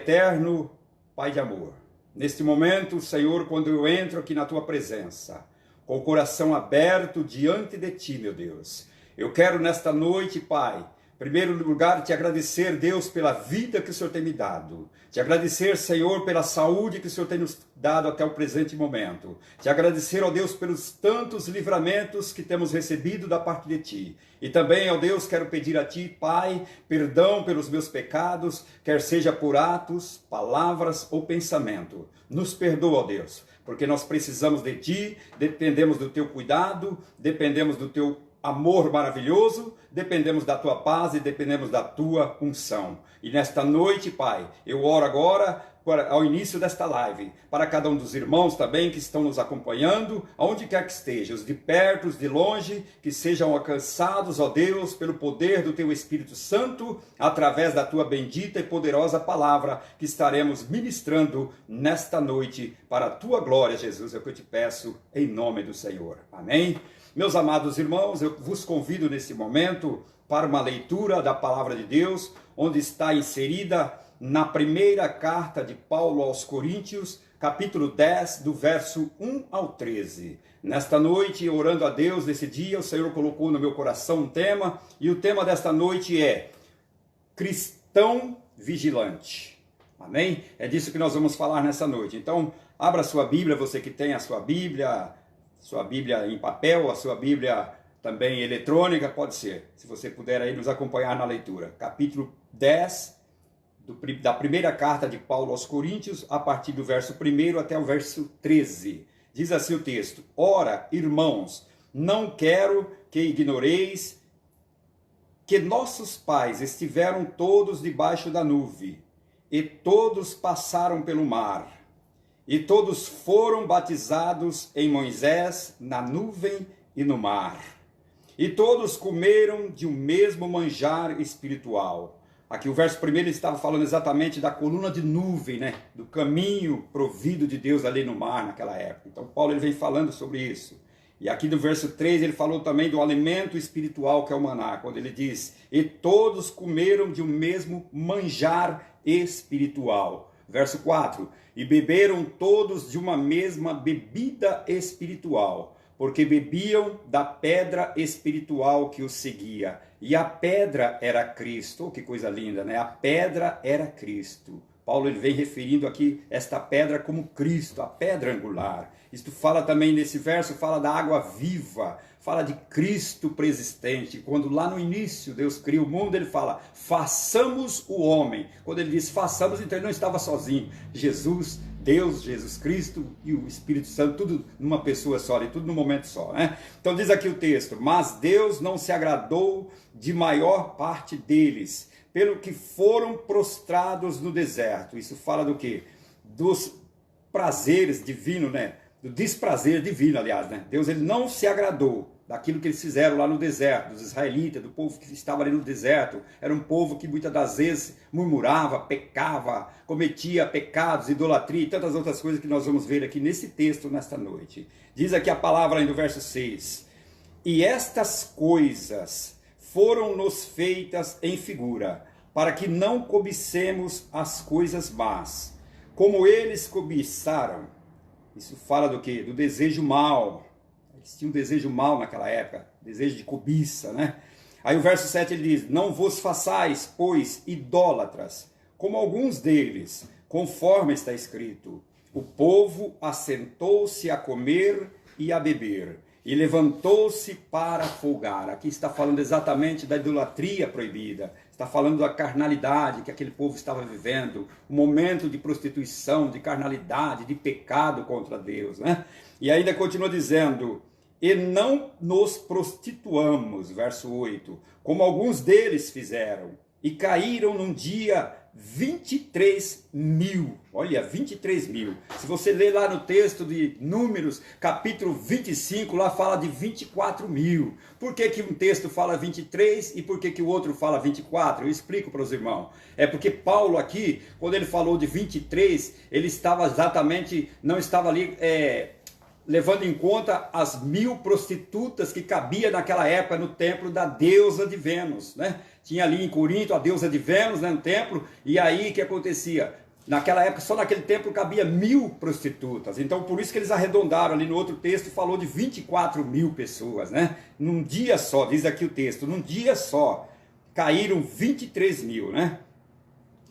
Eterno Pai de amor, neste momento, Senhor, quando eu entro aqui na Tua presença, com o coração aberto diante de Ti, meu Deus, eu quero nesta noite, Pai, em primeiro lugar, te agradecer, Deus, pela vida que o Senhor tem me dado. Te agradecer, Senhor, pela saúde que o Senhor tem nos dado até o presente momento. Te agradecer, ó Deus, pelos tantos livramentos que temos recebido da parte de Ti. E também, ó Deus, quero pedir a Ti, Pai, perdão pelos meus pecados, quer seja por atos, palavras ou pensamento. Nos perdoa, ó Deus, porque nós precisamos de Ti, dependemos do Teu cuidado, dependemos do Teu amor maravilhoso, dependemos da Tua paz e dependemos da Tua unção. E nesta noite, Pai, eu oro agora, ao início desta live, para cada um dos irmãos também que estão nos acompanhando, aonde quer que estejam, os de perto, os de longe, que sejam alcançados, ó Deus, pelo poder do Teu Espírito Santo, através da Tua bendita e poderosa palavra que estaremos ministrando nesta noite, para a Tua glória, Jesus, é o que eu te peço, em nome do Senhor. Amém? Meus amados irmãos, eu vos convido nesse momento para uma leitura da palavra de Deus, onde está inserida na primeira carta de Paulo aos Coríntios, capítulo 10, do verso 1 ao 13. Nesta noite, orando a Deus, nesse dia, o Senhor colocou no meu coração um tema, e o tema desta noite é Cristão Vigilante. Amém? É disso que nós vamos falar nessa noite. Então, abra sua Bíblia, você que tem a sua Bíblia em papel, a sua Bíblia também eletrônica, pode ser, se você puder aí nos acompanhar na leitura. Capítulo 10, da primeira carta de Paulo aos Coríntios, a partir do verso 1 até o verso 13. Diz assim o texto: Ora, irmãos, não quero que ignoreis que nossos pais estiveram todos debaixo da nuvem, e todos passaram pelo mar. E todos foram batizados em Moisés, na nuvem e no mar. E todos comeram de um mesmo manjar espiritual. Aqui o verso 1 estava falando exatamente da coluna de nuvem, né? Do caminho provido de Deus ali no mar naquela época. Então Paulo ele vem falando sobre isso. E aqui no verso 3 ele falou também do alimento espiritual que é o maná, quando ele diz: E todos comeram de um mesmo manjar espiritual. Verso 4, e beberam todos de uma mesma bebida espiritual, porque bebiam da pedra espiritual que os seguia. E a pedra era Cristo. Oh, que coisa linda, né? A pedra era Cristo. Paulo ele vem referindo aqui esta pedra como Cristo, a pedra angular. Isto fala também nesse verso, fala da água viva, fala de Cristo preexistente. Quando lá no início Deus cria o mundo, ele fala, façamos o homem. Quando ele diz façamos, então ele não estava sozinho. Jesus, Deus, Jesus Cristo e o Espírito Santo, tudo numa pessoa só, e tudo num momento só, né? Então diz aqui o texto, mas Deus não se agradou de maior parte deles, pelo que foram prostrados no deserto. Isso fala do quê? Dos prazeres divinos, né? Do desprazer divino, aliás, né? Deus ele não se agradou daquilo que eles fizeram lá no deserto, dos israelitas, do povo que estava ali no deserto. Era um povo que muitas das vezes murmurava, pecava, cometia pecados, idolatria e tantas outras coisas que nós vamos ver aqui nesse texto nesta noite. Diz aqui a palavra aí no verso 6. E estas coisas foram-nos feitas em figura, para que não cobicemos as coisas más, como eles cobiçaram. Isso fala do quê? Do desejo mal. Eles tinham um desejo mal naquela época, desejo de cobiça, né? Aí o verso 7 ele diz, não vos façais, pois, idólatras, como alguns deles, conforme está escrito, o povo assentou-se a comer e a beber, e levantou-se para folgar. Aqui está falando exatamente da idolatria proibida, está falando da carnalidade que aquele povo estava vivendo, um momento de prostituição, de carnalidade, de pecado contra Deus, né? E ainda continua dizendo, e não nos prostituamos, verso 8, como alguns deles fizeram, e caíram num dia 23 mil, olha, 23 mil. Se você ler lá no texto de Números, capítulo 25, lá fala de 24 mil. Por que que um texto fala 23 e por que que o outro fala 24? Eu explico para os irmãos. É porque Paulo aqui, quando ele falou de 23, ele estava exatamente, não estava ali levando em conta as 1000 prostitutas que cabia naquela época no templo da deusa de Vênus, né? Tinha ali em Corinto a deusa de Vênus, né, no templo, e aí o que acontecia? Naquela época, só naquele templo cabia 1000 prostitutas. Então, por isso que eles arredondaram ali no outro texto, falou de 24.000 pessoas, né? Num dia só, diz aqui o texto, num dia só, caíram 23.000, né?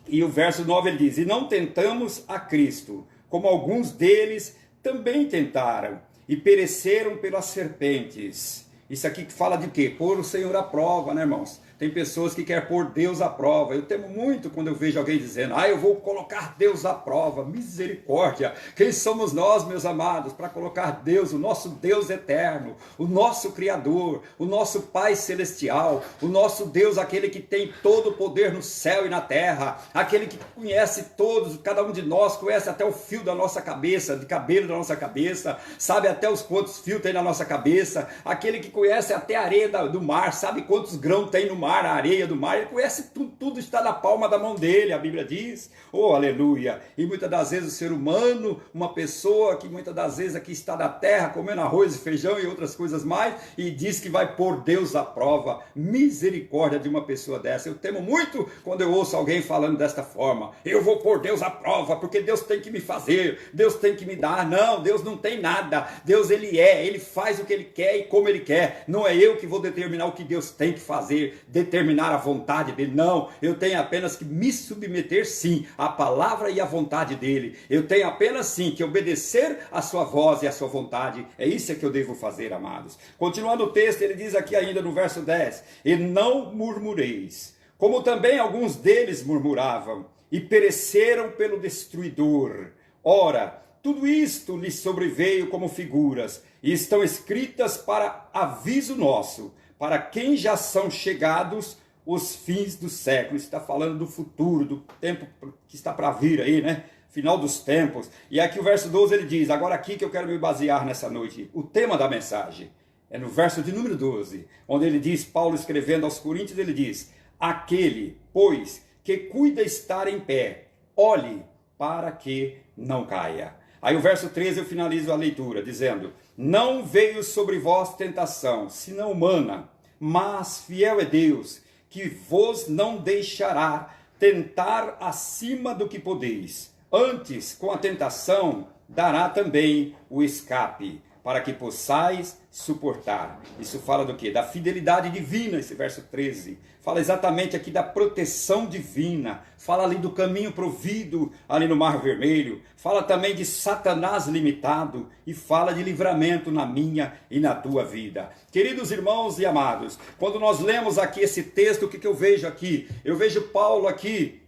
E o verso 9 ele diz, e não tentamos a Cristo, como alguns deles também tentaram, e pereceram pelas serpentes. Isso aqui fala de quê? Pôr o Senhor à prova, né, irmãos? Tem pessoas que querem pôr Deus à prova. Eu temo muito quando eu vejo alguém dizendo, eu vou colocar Deus à prova. Misericórdia! Quem somos nós, meus amados, para colocar Deus, o nosso Deus eterno, o nosso Criador, o nosso Pai Celestial, o nosso Deus, aquele que tem todo o poder no céu e na terra, aquele que conhece todos, cada um de nós conhece até o fio da nossa cabeça, de cabelo da nossa cabeça, sabe até os quantos fios tem na nossa cabeça, aquele que conhece até a areia do mar, sabe quantos grãos tem no mar, a areia do mar, ele conhece tudo, tudo está na palma da mão dele, a Bíblia diz, oh aleluia, e muitas das vezes o ser humano, uma pessoa que muitas das vezes aqui está na terra, comendo arroz e feijão e outras coisas mais, e diz que vai pôr Deus à prova. Misericórdia de uma pessoa dessa. Eu temo muito quando eu ouço alguém falando desta forma, eu vou pôr Deus à prova, porque Deus tem que me fazer, Deus tem que me dar. Não, Deus não tem nada, Deus ele faz o que ele quer e como ele quer, não é eu que vou determinar o que Deus tem que fazer, determinar a vontade dele, não, eu tenho apenas que me submeter sim à palavra e à vontade dele, eu tenho apenas sim que obedecer a sua voz e a sua vontade, é isso que eu devo fazer, amados. Continuando o texto, ele diz aqui ainda no verso 10, e não murmureis, como também alguns deles murmuravam, e pereceram pelo destruidor. Ora, tudo isto lhes sobreveio como figuras, e estão escritas para aviso nosso, para quem já são chegados os fins dos séculos. Está falando do futuro, do tempo que está para vir aí, né? Final dos tempos. E aqui o verso 12 ele diz, agora aqui que eu quero me basear nessa noite, o tema da mensagem, é no verso de número 12, onde ele diz, Paulo escrevendo aos Coríntios, ele diz, aquele, pois, que cuida estar em pé, olhe para que não caia. Aí o verso 13 eu finalizo a leitura, dizendo, não veio sobre vós tentação, senão humana, mas fiel é Deus, que vos não deixará tentar acima do que podeis. Antes, com a tentação, dará também o escape, para que possais suportar. Isso fala do quê? Da fidelidade divina, esse verso 13. Fala exatamente aqui da proteção divina. Fala ali do caminho provido ali no Mar Vermelho. Fala também de Satanás limitado. E fala de livramento na minha e na tua vida. Queridos irmãos e amados, quando nós lemos aqui esse texto, o que eu vejo aqui? Eu vejo Paulo aqui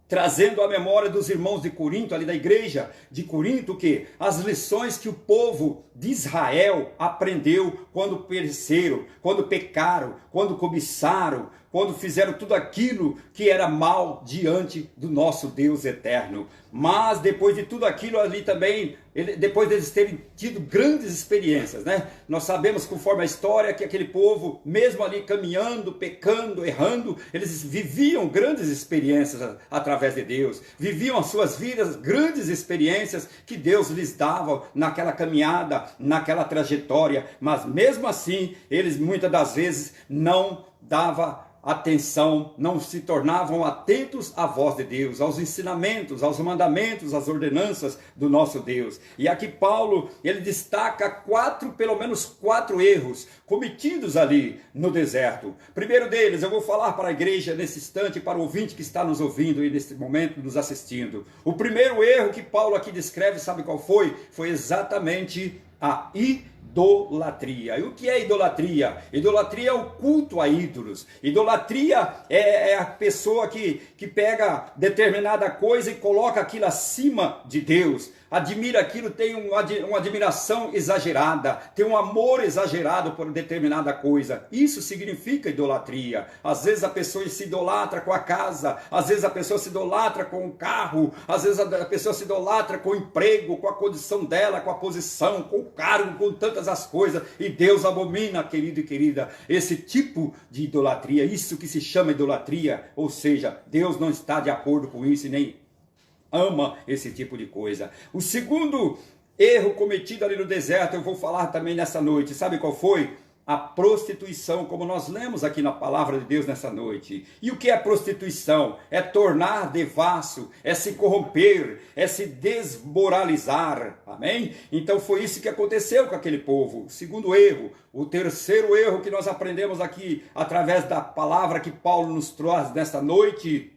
trazendo a memória dos irmãos de Corinto, ali da igreja de Corinto, que as lições que o povo de Israel aprendeu quando pereceram, quando pecaram, quando cobiçaram, quando fizeram tudo aquilo que era mal diante do nosso Deus eterno. Mas depois de tudo aquilo ali também, depois deles terem tido grandes experiências, né? Nós sabemos, conforme a história, que aquele povo, mesmo ali caminhando, pecando, errando, eles viviam grandes experiências através de Deus, viviam as suas vidas, grandes experiências que Deus lhes dava naquela caminhada, naquela trajetória, mas mesmo assim, eles muitas das vezes não davam atenção, não se tornavam atentos à voz de Deus, aos ensinamentos, aos mandamentos, às ordenanças do nosso Deus. E aqui Paulo, ele destaca pelo menos quatro erros cometidos ali no deserto. Primeiro deles, eu vou falar para a igreja nesse instante, para o ouvinte que está nos ouvindo e nesse momento nos assistindo. O primeiro erro que Paulo aqui descreve, sabe qual foi? Foi exatamente a idolatria. E o que é idolatria? Idolatria é o culto a ídolos. Idolatria é a pessoa que pega determinada coisa e coloca aquilo acima de Deus. Admira aquilo, tem uma admiração exagerada, tem um amor exagerado por determinada coisa. Isso significa idolatria. Às vezes a pessoa se idolatra com a casa, às vezes a pessoa se idolatra com o carro, às vezes a pessoa se idolatra com o emprego, com a condição dela, com a posição, com o cargo, com tantas as coisas. E Deus abomina, querido e querida, esse tipo de idolatria, isso que se chama idolatria. Ou seja, Deus não está de acordo com isso e nem ama esse tipo de coisa. O segundo erro cometido ali no deserto, eu vou falar também nessa noite, sabe qual foi? a prostituição, como nós lemos aqui na palavra de Deus nessa noite. E o que é prostituição? É tornar devasso, é se corromper, é se desmoralizar, amém? Então foi isso que aconteceu com aquele povo. O segundo erro, o terceiro erro que nós aprendemos aqui, através da palavra que Paulo nos traz nesta noite,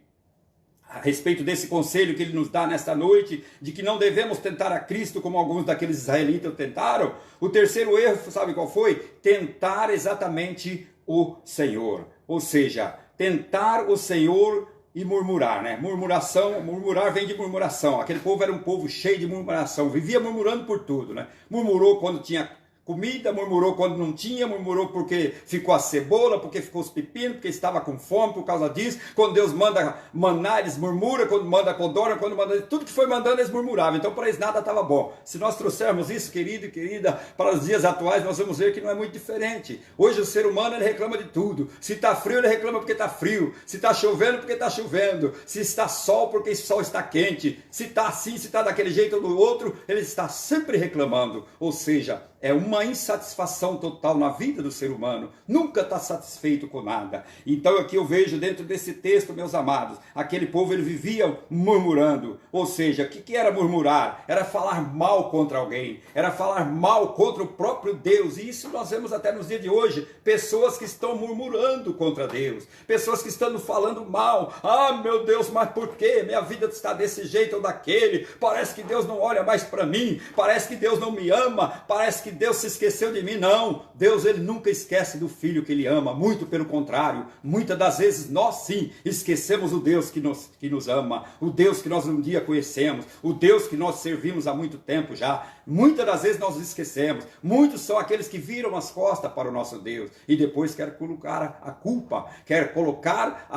a respeito desse conselho que ele nos dá nesta noite, de que não devemos tentar a Cristo como alguns daqueles israelitas tentaram. O terceiro erro, sabe qual foi? Tentar exatamente o Senhor. Ou seja, tentar o Senhor e murmurar, né? Murmurar vem de murmuração. Aquele povo era um povo cheio de murmuração, vivia murmurando por tudo, né? Murmurou quando tinha comida, murmurou quando não tinha, murmurou porque ficou a cebola, porque ficou os pepinos, porque estava com fome por causa disso. Quando Deus manda maná, eles murmuram, quando manda codorna, quando manda tudo que foi mandando, eles murmuravam. Então para eles nada estava bom. Se nós trouxermos isso, querido e querida, para os dias atuais, nós vamos ver que não é muito diferente. Hoje o ser humano, ele reclama de tudo. Se está frio, ele reclama porque está frio. Se está chovendo, porque está chovendo. Se está sol, porque o sol está quente. Se está assim, se está daquele jeito ou do outro, ele está sempre reclamando. Ou seja, é uma insatisfação total na vida do ser humano. Nunca está satisfeito com nada. Então aqui eu vejo dentro desse texto, meus amados, aquele povo, ele vivia murmurando. Ou seja, o que era murmurar? Era falar mal contra alguém. Era falar mal contra o próprio Deus. E isso nós vemos até nos dias de hoje. Pessoas que estão murmurando contra Deus. Pessoas que estão falando mal. Ah, meu Deus, mas por quê? Minha vida está desse jeito ou daquele. Parece que Deus não olha mais para mim. Parece que Deus não me ama. Parece que Deus se esqueceu de mim. Não, Deus, ele nunca esquece do filho que ele ama, muito pelo contrário, muitas das vezes nós sim esquecemos o Deus que nos ama, o Deus que nós um dia conhecemos, o Deus que nós servimos há muito tempo já. Muitas das vezes nós esquecemos. Muitos são aqueles que viram as costas para o nosso Deus e depois quer colocar a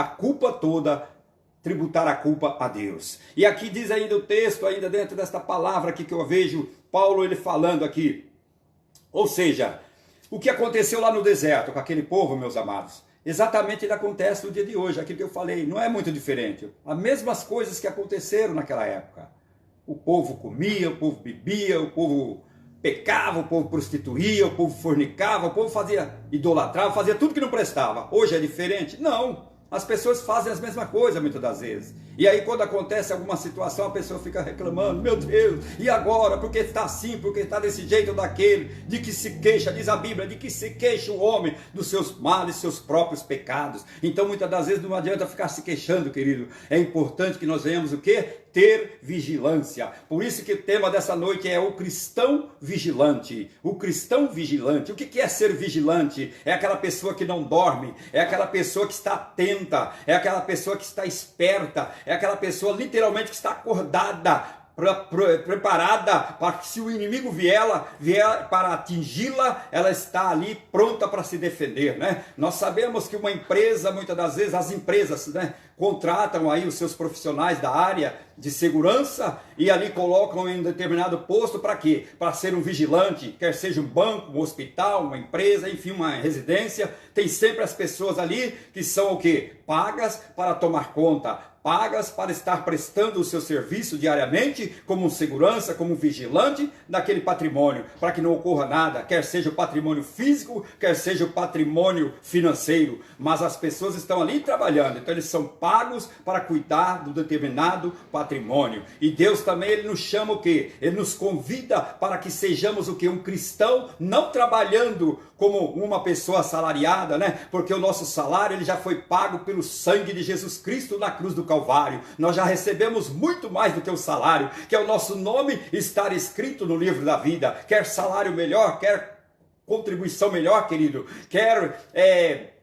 culpa toda, tributar a culpa a Deus. E aqui diz ainda o texto, ainda dentro desta palavra aqui que eu vejo Paulo ele falando aqui. Ou seja, o que aconteceu lá no deserto com aquele povo, meus amados, exatamente ele acontece no dia de hoje, aquilo que eu falei, não é muito diferente. As mesmas coisas que aconteceram naquela época. O povo comia, o povo bebia, o povo pecava, o povo prostituía, o povo fornicava, o povo idolatrava, fazia tudo que não prestava. Hoje é diferente? Não. As pessoas fazem as mesmas coisas muitas das vezes. E aí quando acontece alguma situação, a pessoa fica reclamando, meu Deus, e agora? Por que está assim? Por que está desse jeito ou daquele? De que se queixa, diz a Bíblia, de que se queixa o homem dos seus males, seus próprios pecados. Então muitas das vezes não adianta ficar se queixando, querido. É importante que nós venhamos o quê? Ter vigilância. Por isso que o tema dessa noite é o cristão vigilante. O cristão vigilante. O que é ser vigilante? É aquela pessoa que não dorme, é aquela pessoa que está atenta, é aquela pessoa que está esperta, é aquela pessoa literalmente que está acordada, preparada para que se o inimigo vier para atingi-la, ela está ali pronta para se defender, né? Nós sabemos que uma empresa, muitas das vezes, as empresas, né, contratam aí os seus profissionais da área de segurança e ali colocam em um determinado posto para quê? Para ser um vigilante, quer seja um banco, um hospital, uma empresa, enfim, uma residência. Tem sempre as pessoas ali que são o quê? Pagas para tomar conta, pagas para estar prestando o seu serviço diariamente como segurança, como vigilante daquele patrimônio, para que não ocorra nada, quer seja o patrimônio físico, quer seja o patrimônio financeiro. Mas as pessoas estão ali trabalhando, então eles são pagos para cuidar do determinado patrimônio. E Deus também, ele nos chama o quê? Ele nos convida para que sejamos o quê? Um cristão, não trabalhando como uma pessoa assalariada, né? Porque o nosso salário, ele já foi pago pelo sangue de Jesus Cristo na cruz do Calvário. Nós já recebemos muito mais do que o salário, que é o nosso nome estar escrito no livro da vida. Quer salário melhor, quer contribuição melhor, querido, quer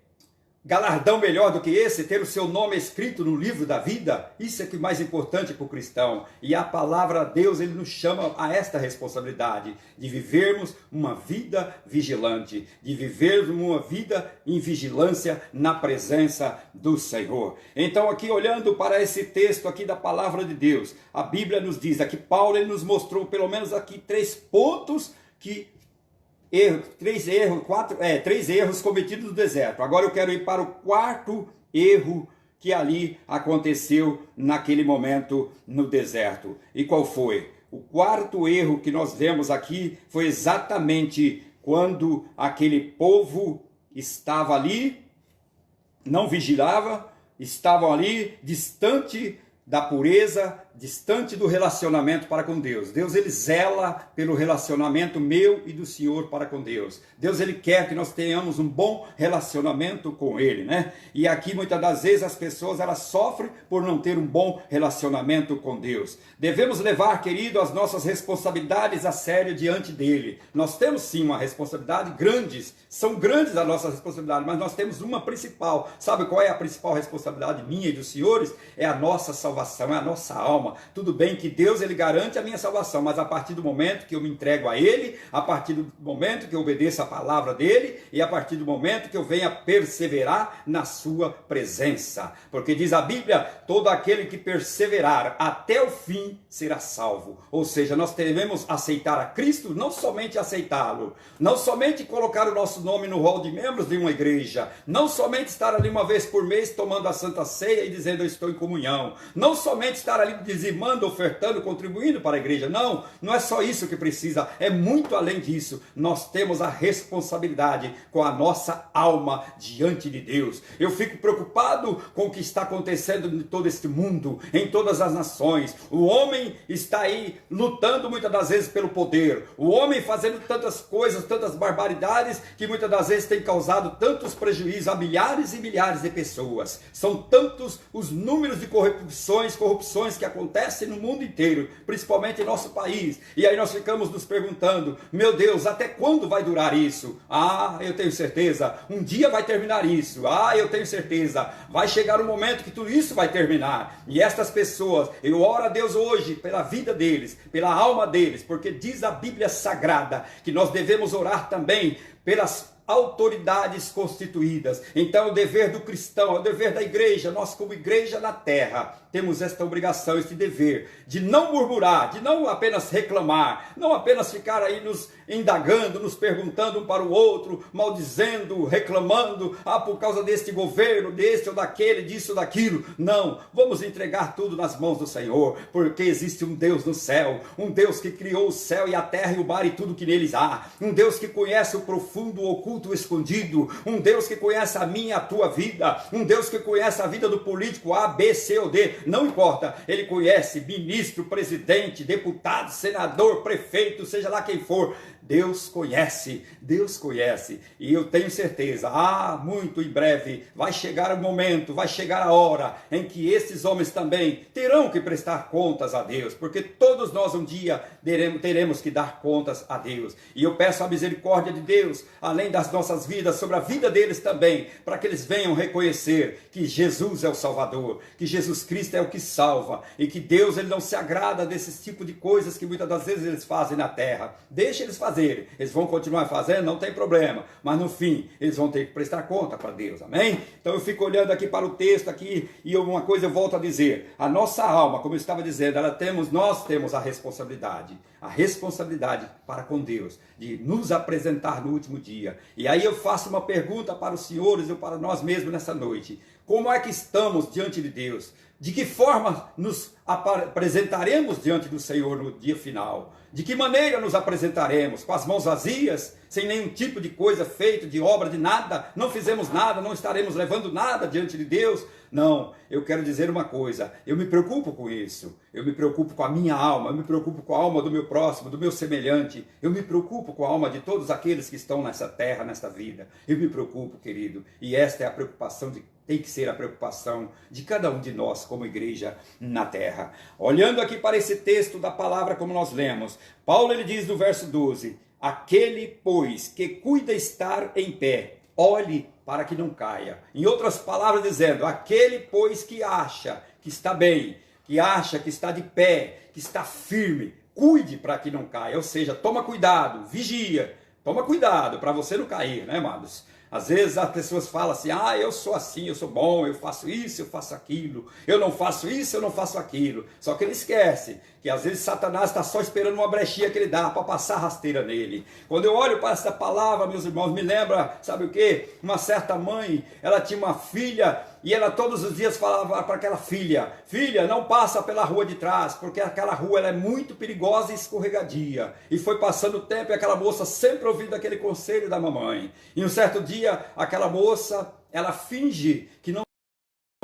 galardão melhor do que esse, ter o seu nome escrito no livro da vida. Isso é que é mais importante para o cristão. E a palavra de Deus, ele nos chama a esta responsabilidade de vivermos uma vida vigilante, de vivermos uma vida em vigilância na presença do Senhor. Então aqui olhando para esse texto aqui da palavra de Deus, a Bíblia nos diz, aqui Paulo ele nos mostrou pelo menos aqui 3 pontos que três erros cometidos no deserto. Agora eu quero ir para o 4º erro que ali aconteceu naquele momento no deserto. E qual foi? O 4º erro que nós vemos aqui foi exatamente quando aquele povo estava ali, não vigilava, estavam ali distante da pureza, distante do relacionamento para com Deus. Deus, ele zela pelo relacionamento meu e do Senhor para com Deus. Deus, ele quer que nós tenhamos um bom relacionamento com ele, né? E aqui muitas das vezes as pessoas elas sofrem por não ter um bom relacionamento com Deus. Devemos levar, querido, as nossas responsabilidades a sério diante dele. Nós temos sim uma responsabilidade grandes, são grandes as nossas responsabilidades, mas nós temos uma principal. Sabe qual é a principal responsabilidade minha e dos senhores? É a nossa salvação, é a nossa alma. Tudo bem que Deus ele garante a minha salvação, mas a partir do momento que eu me entrego a ele, a partir do momento que eu obedeço a palavra dele e a partir do momento que eu venha perseverar na sua presença, porque diz a Bíblia, todo aquele que perseverar até o fim será salvo. Ou seja, nós devemos aceitar a Cristo, não somente aceitá-lo, não somente colocar o nosso nome no rol de membros de uma igreja, não somente estar ali uma vez por mês tomando a Santa Ceia e dizendo eu estou em comunhão, não somente estar ali dizimando, ofertando, contribuindo para a igreja. Não, não é só isso que precisa, é muito além disso. Nós temos a responsabilidade com a nossa alma diante de Deus. Eu fico preocupado com o que está acontecendo em todo este mundo, em todas as nações. O homem está aí lutando muitas das vezes pelo poder. O homem fazendo tantas coisas, tantas barbaridades, que muitas das vezes tem causado tantos prejuízos a milhares e milhares de pessoas. São tantos os números de corrupções que acontece no mundo inteiro, principalmente em nosso país, e aí nós ficamos nos perguntando, meu Deus, até quando vai durar isso? Ah, eu tenho certeza, um dia vai terminar isso. Ah, eu tenho certeza, vai chegar um momento que tudo isso vai terminar, e estas pessoas, eu oro a Deus hoje pela vida deles, pela alma deles, porque diz a Bíblia Sagrada, que nós devemos orar também pelas autoridades constituídas. Então o dever do cristão, é o dever da igreja, nós como igreja na terra, temos esta obrigação, este dever, de não murmurar, de não apenas reclamar, não apenas ficar aí nos indagando, nos perguntando um para o outro, maldizendo, reclamando, por causa deste governo, deste ou daquele, disso ou daquilo. Não, vamos entregar tudo nas mãos do Senhor, porque existe um Deus no céu, um Deus que criou o céu e a terra e o mar e tudo que neles há, um Deus que conhece o profundo, o oculto, o escondido, um Deus que conhece a minha e a tua vida, um Deus que conhece a vida do político A, B, C ou D, não importa, ele conhece ministro, presidente, deputado, senador, prefeito, seja lá quem for. Deus conhece, e eu tenho certeza, muito em breve vai chegar o momento, vai chegar a hora em que esses homens também terão que prestar contas a Deus, porque todos nós um dia teremos que dar contas a Deus, e eu peço a misericórdia de Deus, além das nossas vidas, sobre a vida deles também, para que eles venham reconhecer que Jesus é o Salvador, que Jesus Cristo é o que salva, e que Deus ele não se agrada desses tipos de coisas que muitas das vezes eles fazem na terra. Deixa eles fazerem, eles vão continuar fazendo, não tem problema, mas no fim eles vão ter que prestar conta para Deus, amém? Então eu fico olhando aqui para o texto aqui, e uma coisa eu volto a dizer, a nossa alma, como eu estava dizendo, nós temos a responsabilidade para com Deus, de nos apresentar no último dia. E aí eu faço uma pergunta para os senhores e para nós mesmos nessa noite, como é que estamos diante de Deus? De que forma nos apresentaremos diante do Senhor no dia final? De que maneira nos apresentaremos? Com as mãos vazias? Sem nenhum tipo de coisa feita, de obra, de nada? Não fizemos nada, não estaremos levando nada diante de Deus? Não, eu quero dizer uma coisa, eu me preocupo com isso, eu me preocupo com a minha alma, eu me preocupo com a alma do meu próximo, do meu semelhante, eu me preocupo com a alma de todos aqueles que estão nessa terra, nesta vida, eu me preocupo, querido, e esta é a preocupação tem que ser a preocupação de cada um de nós como igreja na terra. Olhando aqui para esse texto da palavra como nós lemos, Paulo ele diz no verso 12, aquele pois que cuida estar em pé, olhe para que não caia. Em outras palavras dizendo, aquele pois que acha que está bem, que acha que está de pé, que está firme, cuide para que não caia, ou seja, toma cuidado, vigia, toma cuidado para você não cair, né, amados? Às vezes as pessoas falam assim, eu sou assim, eu sou bom, eu faço isso, eu faço aquilo, eu não faço isso, eu não faço aquilo. Só que ele esquece que às vezes Satanás está só esperando uma brechinha que ele dá para passar rasteira nele. Quando eu olho para essa palavra, meus irmãos, me lembra, sabe o quê? Uma certa mãe, ela tinha uma filha e ela todos os dias falava para aquela filha: filha, não passa pela rua de trás, porque aquela rua ela é muito perigosa e escorregadia. E foi passando o tempo e aquela moça sempre ouvindo aquele conselho da mamãe. E um certo dia, aquela moça, ela finge que não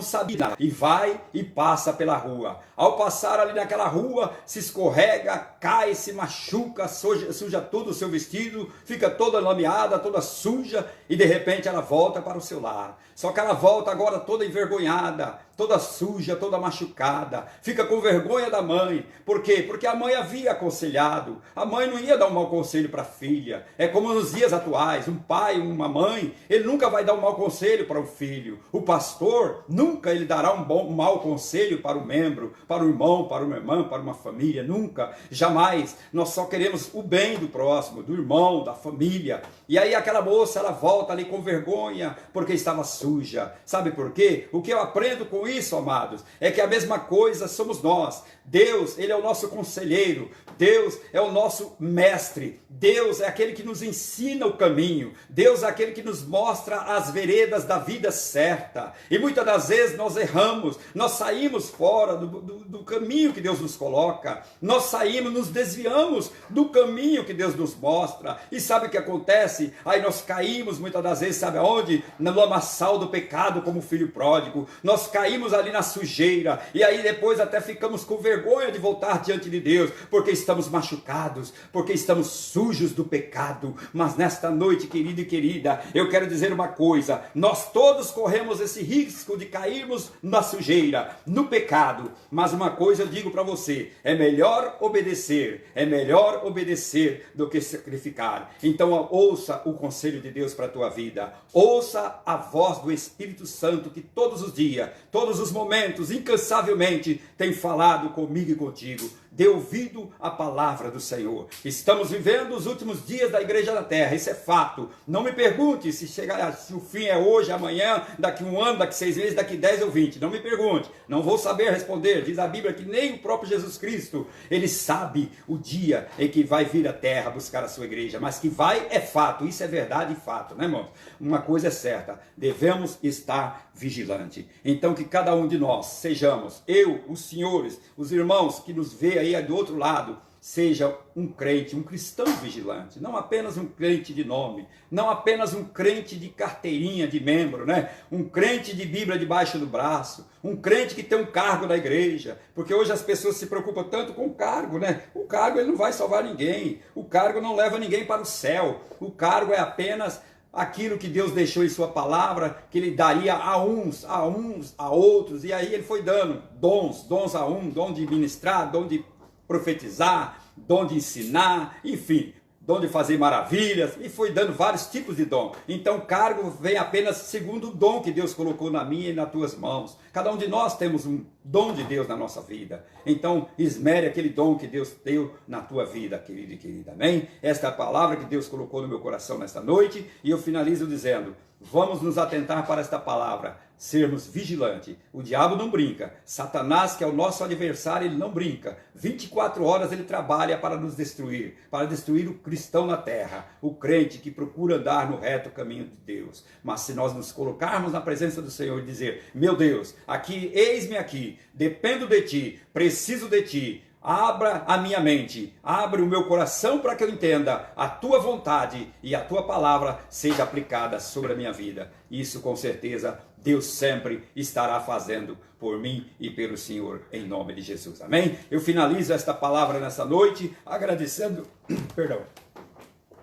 sabia nada, e vai e passa pela rua. Ao passar ali naquela rua, se escorrega, cai, se machuca, suja todo o seu vestido, fica toda lameada, toda suja, e de repente ela volta para o seu lar. Só que ela volta agora toda envergonhada, toda suja, toda machucada, fica com vergonha da mãe. Por quê? Porque a mãe havia aconselhado. A mãe não ia dar um mau conselho para a filha. É como nos dias atuais, um pai, uma mãe, ele nunca vai dar um mau conselho para o filho. O pastor nunca ele dará um mau conselho para o membro, para o irmão, para uma irmã, para uma família, nunca, jamais. Nós só queremos o bem do próximo, do irmão, da família. E aí aquela moça, ela volta ali com vergonha, porque estava suja. Sabe por quê? O que eu aprendo com isso, amados, é que a mesma coisa somos nós. Deus, ele é o nosso conselheiro, Deus é o nosso mestre, Deus é aquele que nos ensina o caminho, Deus é aquele que nos mostra as veredas da vida certa. E muitas das vezes nós erramos, nós saímos fora do caminho que Deus nos coloca, nós saímos, nos desviamos do caminho que Deus nos mostra. E sabe o que acontece? Aí nós caímos muitas das vezes, sabe aonde? No lamaçal do pecado, como o filho pródigo. Nós caímos ali na sujeira, e aí depois até ficamos com vergonha de voltar diante de Deus, porque estamos machucados, porque estamos sujos do pecado. Mas nesta noite, querido e querida, eu quero dizer uma coisa: nós todos corremos esse risco de cairmos na sujeira, no pecado. Mas uma coisa eu digo para você: é melhor obedecer do que sacrificar. Então ouça o conselho de Deus para a tua vida, ouça a voz do Espírito Santo, que todos os dias, todos os momentos, incansavelmente tem falado comigo e contigo. Dê ouvido à palavra do Senhor. Estamos vivendo os últimos dias da igreja da terra, isso é fato. Não me pergunte se o fim é hoje, amanhã, daqui um ano, daqui 6 meses, daqui 10 ou 20. Não me pergunte, não vou saber responder. Diz a Bíblia que nem o próprio Jesus Cristo, ele sabe o dia em que vai vir à terra buscar a sua igreja, mas que vai é fato, isso é verdade e fato, né, irmão? Uma coisa é certa, devemos estar vigilante. Então que cada um de nós sejamos, eu, os senhores, os irmãos que nos vê aí do outro lado, seja um crente, um cristão vigilante, não apenas um crente de nome, não apenas um crente de carteirinha de membro, né? Um crente de Bíblia debaixo do braço, um crente que tem um cargo na igreja, porque hoje as pessoas se preocupam tanto com o cargo, né? O cargo ele não vai salvar ninguém, o cargo não leva ninguém para o céu, o cargo é apenas aquilo que Deus deixou em sua palavra, que ele daria a uns, a outros, e aí ele foi dando dons a um, dom de ministrar, dom de profetizar, dom de ensinar, enfim, dom de fazer maravilhas, e foi dando vários tipos de dom. Então o cargo vem apenas segundo o dom que Deus colocou na minha e nas tuas mãos. Cada um de nós temos um dom de Deus na nossa vida. Então esmere aquele dom que Deus deu na tua vida, querido e querida. Amém? Esta é a palavra que Deus colocou no meu coração nesta noite, e eu finalizo dizendo: vamos nos atentar para esta palavra, sermos vigilantes. O diabo não brinca. Satanás, que é o nosso adversário, ele não brinca. 24 horas ele trabalha para nos destruir, para destruir o cristão na terra, o crente que procura andar no reto caminho de Deus. Mas se nós nos colocarmos na presença do Senhor e dizer: meu Deus, aqui, eis-me aqui, dependo de Ti, preciso de Ti, abra a minha mente, abre o meu coração para que eu entenda a Tua vontade e a Tua palavra seja aplicada sobre a minha vida. Isso com certeza Deus sempre estará fazendo por mim e pelo Senhor, em nome de Jesus. Amém? Eu finalizo esta palavra nessa noite agradecendo,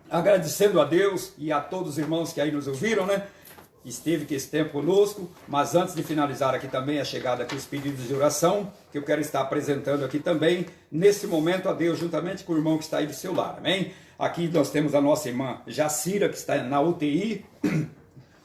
agradecendo a Deus e a todos os irmãos que aí nos ouviram, né? Esteve que esse tempo conosco, mas antes de finalizar aqui também a chegada aqui os pedidos de oração, que eu quero estar apresentando aqui também, nesse momento a Deus, juntamente com o irmão que está aí do seu lado, amém? Aqui nós temos a nossa irmã Jacira, que está na UTI,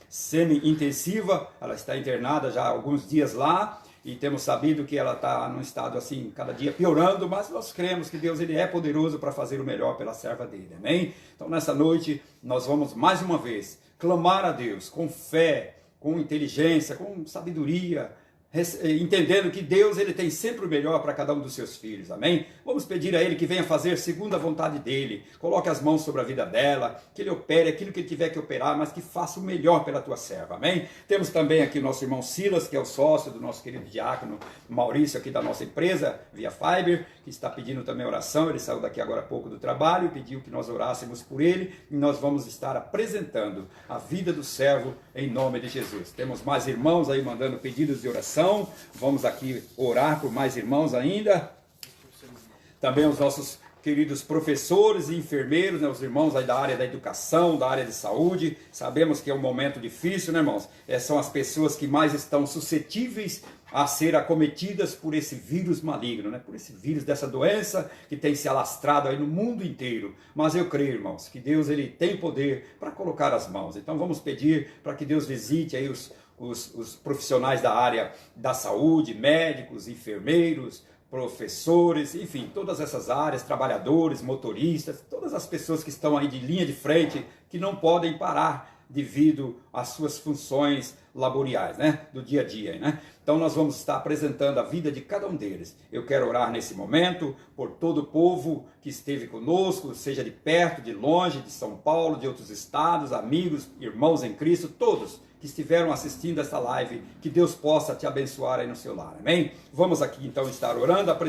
semi-intensiva, ela está internada já há alguns dias lá, e temos sabido que ela está num estado assim, cada dia piorando, mas nós cremos que Deus ele é poderoso para fazer o melhor pela serva dele, amém? Então nessa noite nós vamos mais uma vez clamar a Deus com fé, com inteligência, com sabedoria, entendendo que Deus ele tem sempre o melhor para cada um dos seus filhos, amém? Vamos pedir a Ele que venha fazer segundo a vontade dEle, coloque as mãos sobre a vida dela, que Ele opere aquilo que Ele tiver que operar, mas que faça o melhor pela tua serva, amém? Temos também aqui o nosso irmão Silas, que é o sócio do nosso querido diácono Maurício, aqui da nossa empresa, Via Fiber, que está pedindo também oração. Ele saiu daqui agora há pouco do trabalho e pediu que nós orássemos por ele, e nós vamos estar apresentando a vida do servo em nome de Jesus. Temos mais irmãos aí mandando pedidos de oração. Vamos aqui orar por mais irmãos ainda. Também os nossos queridos professores e enfermeiros, né, os irmãos aí da área da educação, da área de saúde. Sabemos que é um momento difícil, né, irmãos? São as pessoas que mais estão suscetíveis a ser acometidas por esse vírus maligno, né? Por esse vírus dessa doença que tem se alastrado aí no mundo inteiro. Mas eu creio, irmãos, que Deus ele tem poder para colocar as mãos. Então vamos pedir para que Deus visite aí os profissionais da área da saúde, médicos, enfermeiros, professores, enfim, todas essas áreas, trabalhadores, motoristas, todas as pessoas que estão aí de linha de frente, que não podem parar devido às suas funções laboriais, né, do dia a dia, né? Então nós vamos estar apresentando a vida de cada um deles. Eu quero orar nesse momento por todo o povo que esteve conosco, seja de perto, de longe, de São Paulo, de outros estados, amigos, irmãos em Cristo, todos que estiveram assistindo esta live, que Deus possa te abençoar aí no seu lar, amém? Vamos aqui então estar orando, apresentando